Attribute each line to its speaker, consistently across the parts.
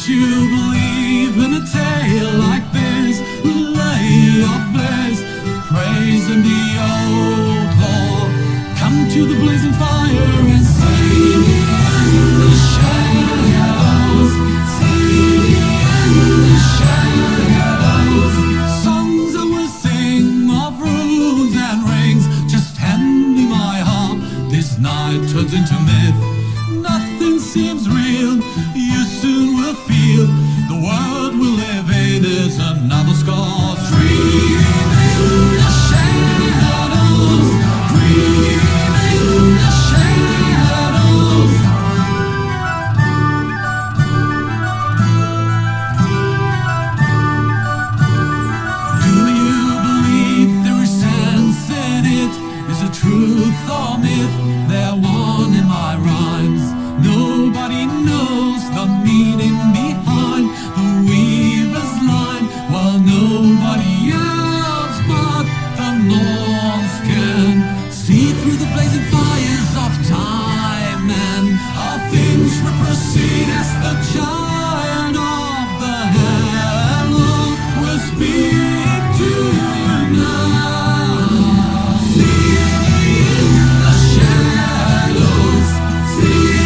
Speaker 1: you believe in a tale like this? Lay your bliss, praise in the old hall. Come to the blazing fire and sing in the shadows. Sing in the shadows. Songs I will sing of runes and rings. Just hand me my harp. This night turns into myth. Nothing seems real. You soon will feel the world we live in is another scar's dream in the shadows. Dream in the shadows. Do you believe there is sense in it? Is it truth or myth? They're one in my rhymes. Nobody knows the meaning behind the weaver's line, while nobody else but the Norse can see through the blazing fires of time, and our things will proceed as the giant of the hemlock will speak to you now. See in the shadows. See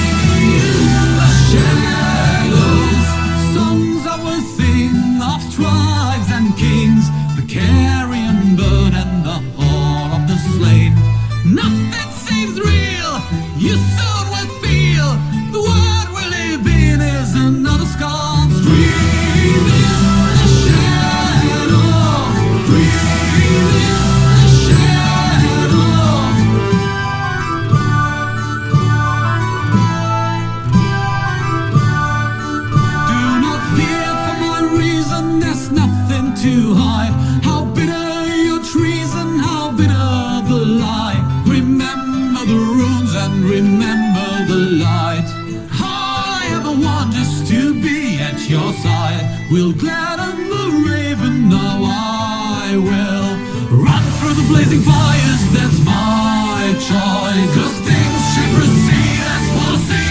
Speaker 1: shadows. Songs I will sing of tribes and kings, the carrion bird and the hall of the slain. Nothing seems real. You soon will feel the world we live in is another scar's dream in the shadows. Dream in the shadows. Do not fear for my reason, there's nothing to hide. How bitter your treason, how bitter the lie. Remember the runes and remember the light. All I ever want is to be at your side. We'll gladden the raven, now I will run through the blazing fires, that's my choice. 'Cause things should proceed as foreseen.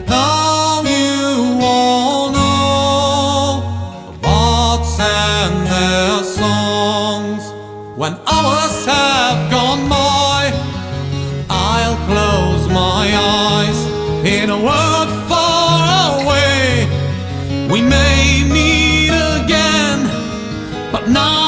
Speaker 1: Now you all know about and their songs. When hours have gone by, I'll close my eyes in a world far away. We may meet again, but now